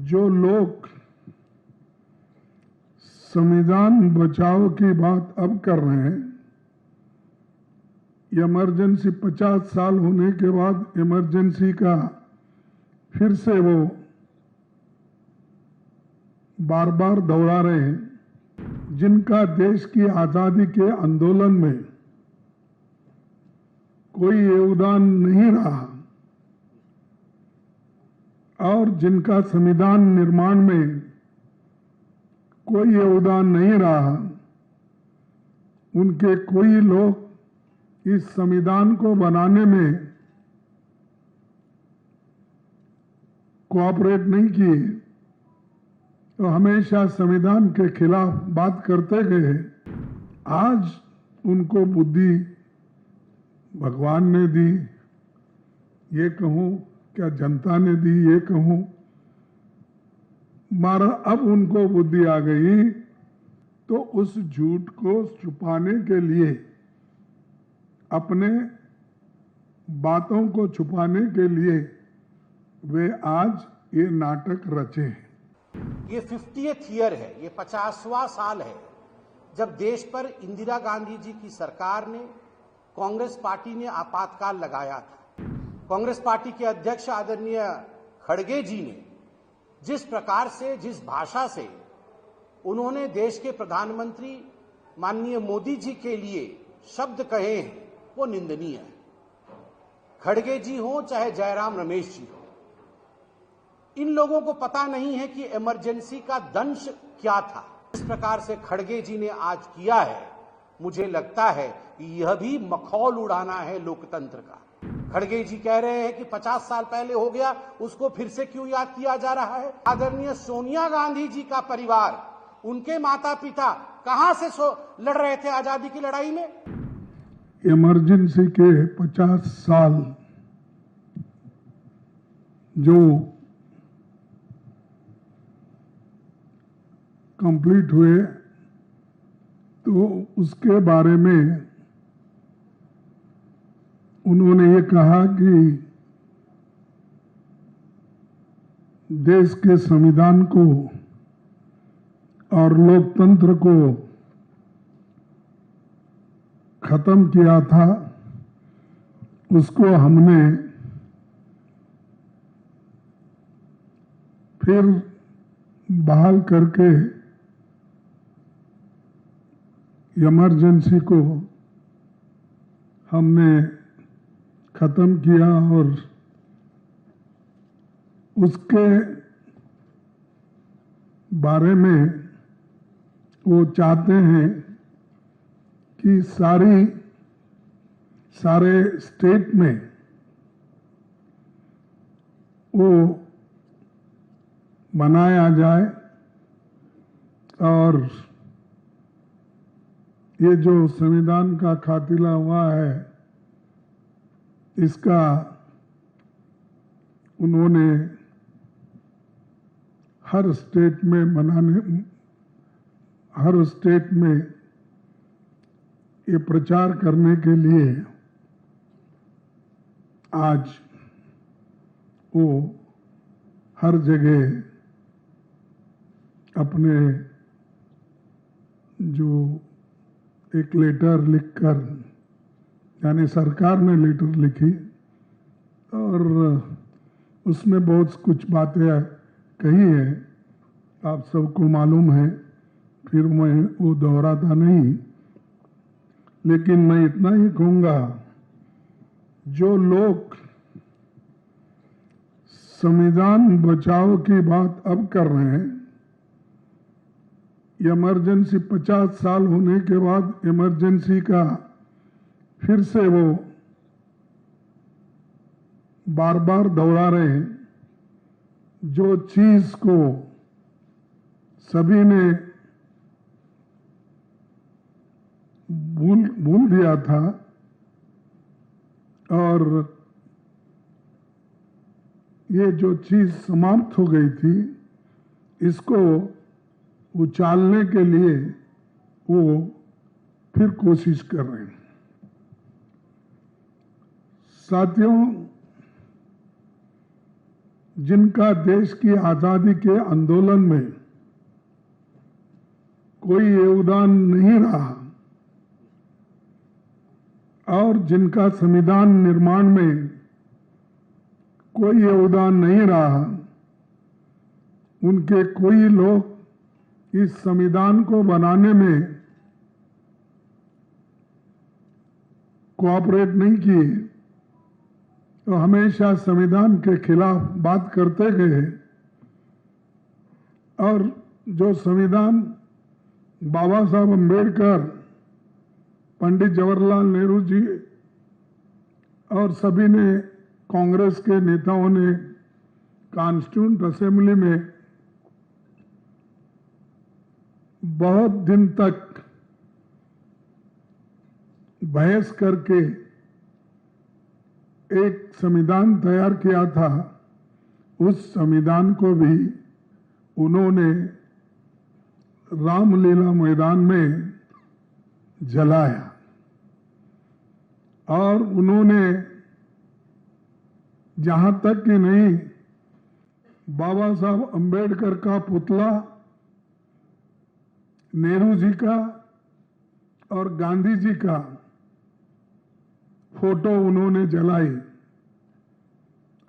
जो लोग संविधान बचाओ की बात अब कर रहे हैं, इमरजेंसी 50 साल होने के बाद इमरजेंसी का फिर से वो बार बार दोहरा रहे हैं, जिनका देश की आजादी के आंदोलन में कोई योगदान नहीं रहा और जिनका संविधान निर्माण में कोई योगदान नहीं रहा, उनके कोई लोग इस संविधान को बनाने में कोऑपरेट नहीं किए, तो हमेशा संविधान के खिलाफ बात करते गए। आज उनको बुद्धि भगवान ने दी, ये कहूं क्या जनता ने दी, ये कहूं मारा, अब उनको बुद्धि आ गई, तो उस झूठ को छुपाने के लिए, अपने बातों को छुपाने के लिए वे आज ये नाटक रचे हैं। ये 50th ईयर है, ये 50वां साल है जब देश पर इंदिरा गांधी जी की सरकार ने, कांग्रेस पार्टी ने आपातकाल लगाया था। कांग्रेस पार्टी के अध्यक्ष आदरणीय खड़गे जी ने जिस प्रकार से, जिस भाषा से उन्होंने देश के प्रधानमंत्री माननीय मोदी जी के लिए शब्द कहे हैं, वो निंदनीय है। खड़गे जी हो चाहे जयराम रमेश जी हो, इन लोगों को पता नहीं है कि इमरजेंसी का दंश क्या था। इस प्रकार से खड़गे जी ने आज किया है, मुझे लगता है कि यह भी मखौल उड़ाना है लोकतंत्र का। खड़गे जी कह रहे हैं कि 50 साल पहले हो गया, उसको फिर से क्यों याद किया जा रहा है। आदरणीय सोनिया गांधी जी का परिवार, उनके माता पिता कहां से लड़ रहे थे आजादी की लड़ाई में। इमरजेंसी के 50 साल जो कंप्लीट हुए, तो उसके बारे में उन्होंने ये कहा कि देश के संविधान को और लोकतंत्र को खत्म किया था, उसको हमने फिर बहाल करके इमरजेंसी को हमने खत्म किया और उसके बारे में वो चाहते हैं कि सारे स्टेट में वो बनाया जाए और ये जो संविधान का खातिला हुआ है, इसका उन्होंने हर स्टेट में ये प्रचार करने के लिए आज वो हर जगह अपने जो एक लेटर लिखकर, यानी सरकार ने लेटर लिखी और उसमें बहुत कुछ बातें कही है, आप सबको मालूम है, फिर मैं वो दोहराता नहीं। लेकिन मैं इतना ही कहूँगा, जो लोग संविधान बचाओ की बात अब कर रहे हैं, इमरजेंसी 50 साल होने के बाद इमरजेंसी का फिर से वो बार बार दोहरा रहे हैं, जो चीज को सभी ने भूल दिया था और ये जो चीज समाप्त हो गई थी, इसको उछालने के लिए वो फिर कोशिश कर रहे हैं। साथियों, जिनका देश की आजादी के आंदोलन में कोई योगदान नहीं रहा और जिनका संविधान निर्माण में कोई योगदान नहीं रहा, उनके कोई लोग इस संविधान को बनाने में कोऑपरेट नहीं किए, तो हमेशा संविधान के खिलाफ बात करते गए। और जो संविधान बाबा साहब अम्बेडकर, पंडित जवाहरलाल नेहरू जी और सभी ने, कांग्रेस के नेताओं ने कॉन्स्टिट्यूएंट असेंबली में बहुत दिन तक बहस करके एक संविधान तैयार किया था, उस संविधान को भी उन्होंने रामलीला मैदान में जलाया और उन्होंने जहां तक कि नहीं, बाबा साहब अम्बेडकर का पुतला, नेहरू जी का और गांधी जी का फोटो उन्होंने जलाई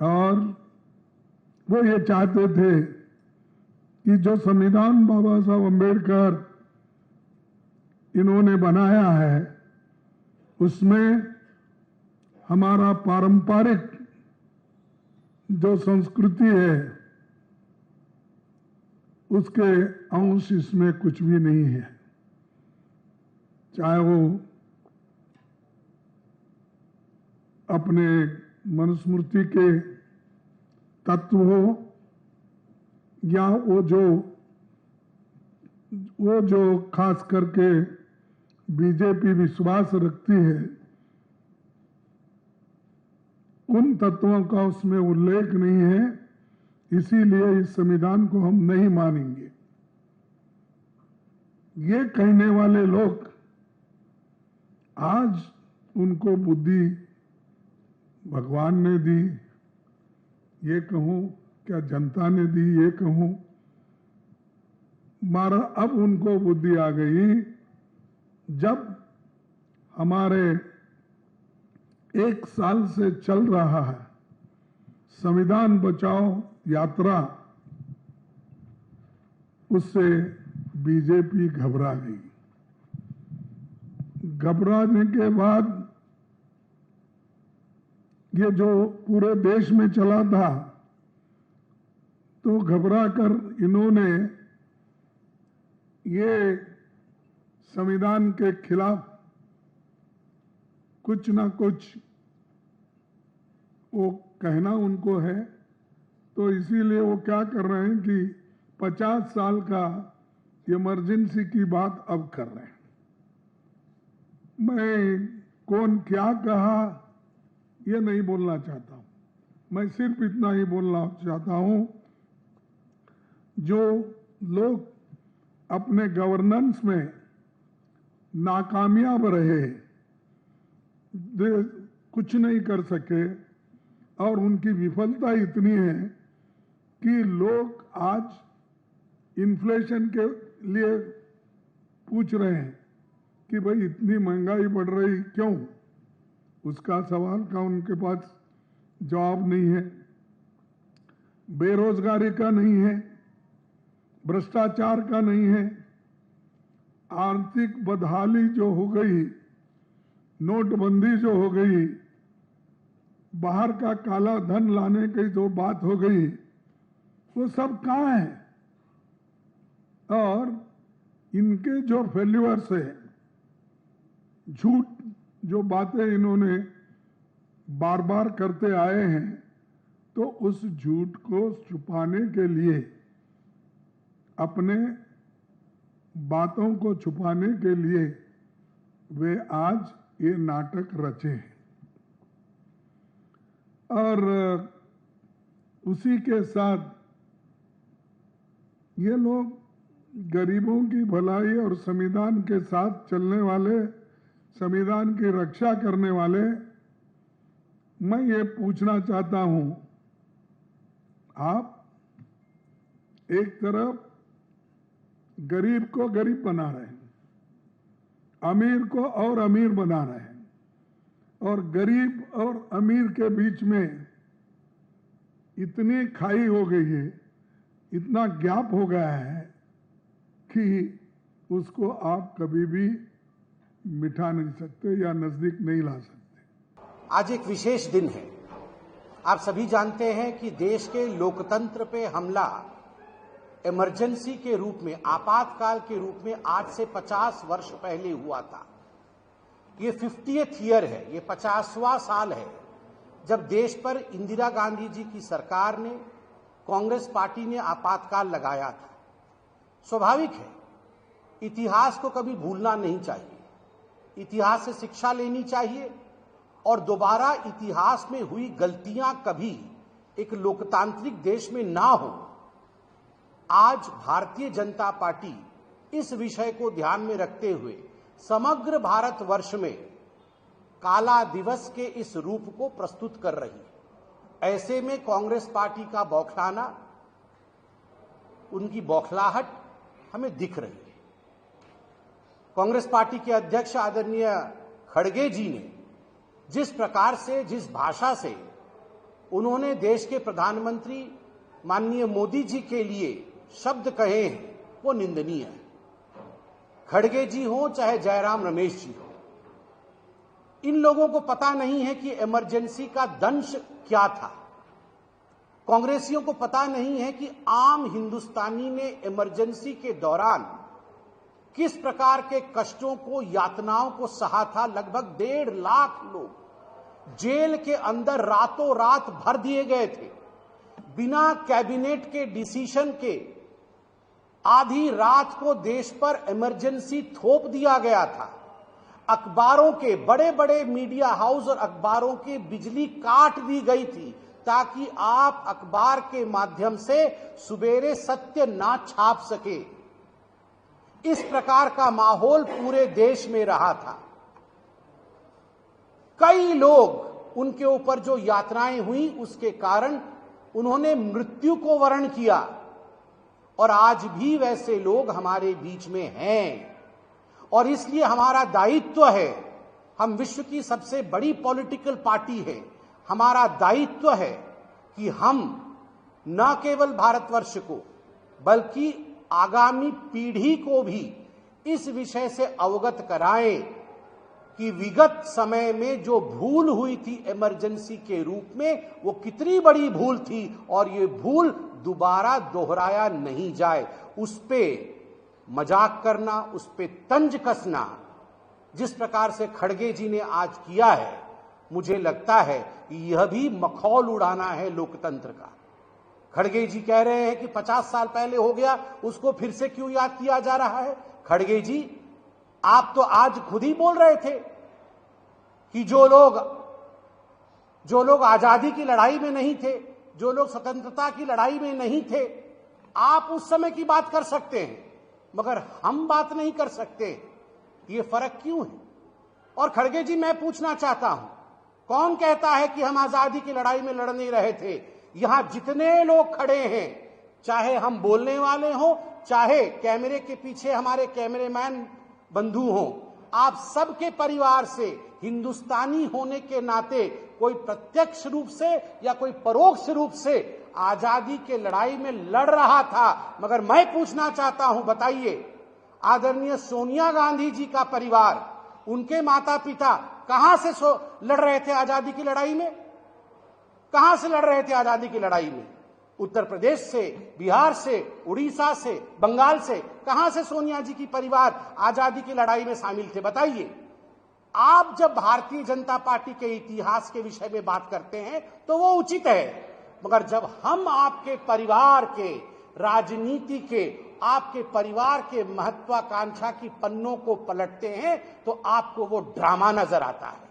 और वो ये चाहते थे कि जो संविधान बाबा साहब अम्बेडकर इन्होंने बनाया है उसमें हमारा पारंपरिक जो संस्कृति है उसके अंश इसमें कुछ भी नहीं है, चाहे वो अपने मनुस्मृति के तत्व हो या वो जो खास करके बीजेपी विश्वास रखती है, उन तत्वों का उसमें उल्लेख नहीं है, इसीलिए इस संविधान को हम नहीं मानेंगे। ये कहने वाले लोग आज उनको बुद्धि भगवान ने दी, ये कहूं क्या जनता ने दी, ये कहूं, मारा अब उनको बुद्धि आ गई जब हमारे 1 साल से चल रहा है संविधान बचाओ यात्रा, उससे बीजेपी घबरा गई। घबराने के बाद ये जो पूरे देश में चला था, तो घबरा कर इन्होंने ये संविधान के खिलाफ कुछ ना कुछ वो कहना उनको है, तो इसीलिए वो क्या कर रहे हैं कि 50 साल का इमरजेंसी की बात अब कर रहे हैं। मैं कौन क्या कहा ये नहीं बोलना चाहता हूं, मैं सिर्फ इतना ही बोलना चाहता हूं, जो लोग अपने गवर्नेंस में नाकामयाब रहे, कुछ नहीं कर सके और उनकी विफलता इतनी है कि लोग आज इन्फ्लेशन के लिए पूछ रहे हैं कि भाई इतनी महंगाई बढ़ रही क्यों, उसका सवाल का उनके पास जवाब नहीं है। बेरोजगारी का नहीं है, भ्रष्टाचार का नहीं है, आर्थिक बदहाली जो हो गई, नोटबंदी जो हो गई, बाहर का काला धन लाने की जो बात हो गई, वो सब कहाँ है? और इनके जो फेल्यूअर्स है, झूठ जो बातें इन्होंने बार बार करते आए हैं, तो उस झूठ को छुपाने के लिए, अपने बातों को छुपाने के लिए वे आज ये नाटक रचे हैं। और उसी के साथ ये लोग गरीबों की भलाई और संविधान के साथ चलने वाले, संविधान की रक्षा करने वाले, मैं ये पूछना चाहता हूं, आप एक तरफ गरीब को गरीब बना रहे हैं, अमीर को और अमीर बना रहे हैं, और गरीब और अमीर के बीच में इतनी खाई हो गई है, इतना गैप हो गया है कि उसको आप कभी भी मिटा नहीं सकते या नजदीक नहीं ला सकते। आज एक विशेष दिन है। आप सभी जानते हैं कि देश के लोकतंत्र पे हमला इमरजेंसी के रूप में, आपातकाल के रूप में आज से 50 वर्ष पहले हुआ था। ये 50th ईयर है, ये 50वां साल है जब देश पर इंदिरा गांधी जी की सरकार ने, कांग्रेस पार्टी ने आपातकाल लगाया था। स्वाभाविक है, इतिहास को कभी भूलना नहीं चाहिए, इतिहास से शिक्षा लेनी चाहिए और दोबारा इतिहास में हुई गलतियां कभी एक लोकतांत्रिक देश में ना हो। आज भारतीय जनता पार्टी इस विषय को ध्यान में रखते हुए समग्र भारतवर्ष में काला दिवस के इस रूप को प्रस्तुत कर रही है। ऐसे में कांग्रेस पार्टी का बौखलाना, उनकी बौखलाहट हमें दिख रही है। कांग्रेस पार्टी के अध्यक्ष आदरणीय खड़गे जी ने जिस प्रकार से, जिस भाषा से उन्होंने देश के प्रधानमंत्री माननीय मोदी जी के लिए शब्द कहे हैं, वो निंदनीय है। खड़गे जी हो चाहे जयराम रमेश जी हो, इन लोगों को पता नहीं है कि इमरजेंसी का दंश क्या था। कांग्रेसियों को पता नहीं है कि आम हिंदुस्तानी ने इमरजेंसी के दौरान किस प्रकार के कष्टों को, यातनाओं को सहा था। लगभग 1.5 लाख लोग जेल के अंदर रातों रात भर दिए गए थे। बिना कैबिनेट के डिसीजन के आधी रात को देश पर इमरजेंसी थोप दिया गया था। अखबारों के, बड़े बड़े मीडिया हाउस और अखबारों की बिजली काट दी गई थी ताकि आप अखबार के माध्यम से सुबेरे सत्य ना छाप सके। इस प्रकार का माहौल पूरे देश में रहा था। कई लोग, उनके ऊपर जो यातनाएं हुई उसके कारण उन्होंने मृत्यु को वर्ण किया, और आज भी वैसे लोग हमारे बीच में हैं। और इसलिए हमारा दायित्व है, हम विश्व की सबसे बड़ी पॉलिटिकल पार्टी है, हमारा दायित्व है कि हम न केवल भारतवर्ष को बल्कि आगामी पीढ़ी को भी इस विषय से अवगत कराएं कि विगत समय में जो भूल हुई थी इमरजेंसी के रूप में, वो कितनी बड़ी भूल थी और ये भूल दोबारा दोहराया नहीं जाए। उस पे मजाक करना, उस पे तंज कसना, जिस प्रकार से खड़गे जी ने आज किया है, मुझे लगता है कि यह भी मखौल उड़ाना है लोकतंत्र का। खड़गे जी कह रहे हैं कि 50 साल पहले हो गया, उसको फिर से क्यों याद किया जा रहा है। खड़गे जी, आप तो आज खुद ही बोल रहे थे कि जो लोग आजादी की लड़ाई में नहीं थे, जो लोग स्वतंत्रता की लड़ाई में नहीं थे, आप उस समय की बात कर सकते हैं मगर हम बात नहीं कर सकते। ये फर्क क्यों है? और खड़गे जी, मैं पूछना चाहता हूं, कौन कहता है कि हम आजादी की लड़ाई में लड़ नहीं रहे थे? यहां जितने लोग खड़े हैं, चाहे हम बोलने वाले हों, चाहे कैमरे के पीछे हमारे कैमरेमैन बंधु हों, आप सबके परिवार से हिंदुस्तानी होने के नाते कोई प्रत्यक्ष रूप से या कोई परोक्ष रूप से आजादी के लड़ाई में लड़ रहा था। मगर मैं पूछना चाहता हूं, बताइए, आदरणीय सोनिया गांधी जी का परिवार, उनके माता पिता कहां से लड़ रहे थे आजादी की लड़ाई में? कहां से लड़ रहे थे आजादी की लड़ाई में? उत्तर प्रदेश से, बिहार से, उड़ीसा से, बंगाल से, कहां से सोनिया जी की परिवार आजादी की लड़ाई में शामिल थे? बताइए। आप जब भारतीय जनता पार्टी के इतिहास के विषय में बात करते हैं तो वो उचित है, मगर जब हम आपके परिवार के, राजनीति के, आपके परिवार के महत्वाकांक्षा की पन्नों को पलटते हैं तो आपको वो ड्रामा नजर आता है।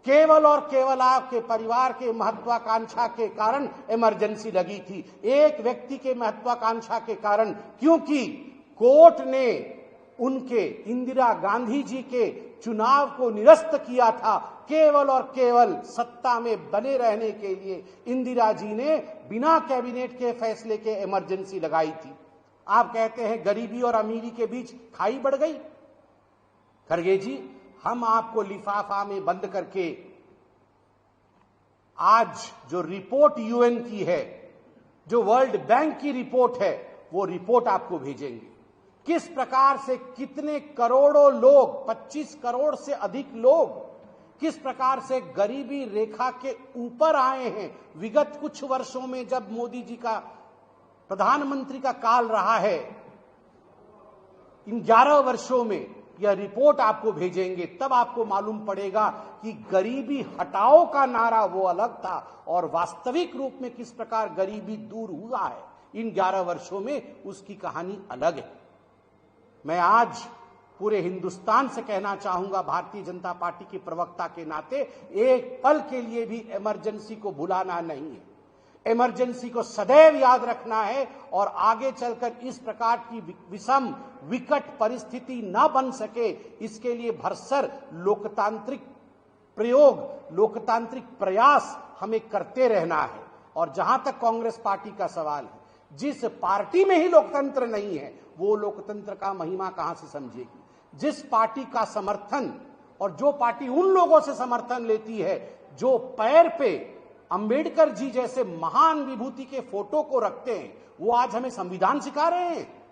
केवल और केवल आपके परिवार के महत्वाकांक्षा के कारण इमरजेंसी लगी थी, एक व्यक्ति के महत्वाकांक्षा के कारण, क्योंकि कोर्ट ने उनके, इंदिरा गांधी जी के चुनाव को निरस्त किया था केवल और केवल सत्ता में बने रहने के लिए इंदिरा जी ने बिना कैबिनेट के फैसले के इमरजेंसी लगाई थी। आप कहते हैं गरीबी और अमीरी के बीच खाई बढ़ गई। खड़गे जी, हम आपको लिफाफा में बंद करके आज जो रिपोर्ट यूएन की है, जो वर्ल्ड बैंक की रिपोर्ट है, वो रिपोर्ट आपको भेजेंगे। किस प्रकार से कितने करोड़ों लोग, 25 करोड़ से अधिक लोग किस प्रकार से गरीबी रेखा के ऊपर आए हैं विगत कुछ वर्षों में, जब मोदी जी का प्रधानमंत्री का काल रहा है। इन 11 वर्षों में यह रिपोर्ट आपको भेजेंगे, तब आपको मालूम पड़ेगा कि गरीबी हटाओ का नारा वो अलग था और वास्तविक रूप में किस प्रकार गरीबी दूर हुआ है इन 11 वर्षों में, उसकी कहानी अलग है। मैं आज पूरे हिंदुस्तान से कहना चाहूंगा, भारतीय जनता पार्टी के प्रवक्ता के नाते, एक पल के लिए भी इमरजेंसी को भुलाना नहीं है। इमरजेंसी को सदैव याद रखना है और आगे चलकर इस प्रकार की विषम विकट परिस्थिति न बन सके, इसके लिए भरसर लोकतांत्रिक प्रयोग, लोकतांत्रिक प्रयास हमें करते रहना है। और जहां तक कांग्रेस पार्टी का सवाल है, जिस पार्टी में ही लोकतंत्र नहीं है, वो लोकतंत्र का महिमा कहां से समझेगी। जिस पार्टी का समर्थन, और जो पार्टी उन लोगों से समर्थन लेती है जो पैर पे अंबेडकर जी जैसे महान विभूति के फोटो को रखते हैं, वो आज हमें संविधान सिखा रहे हैं।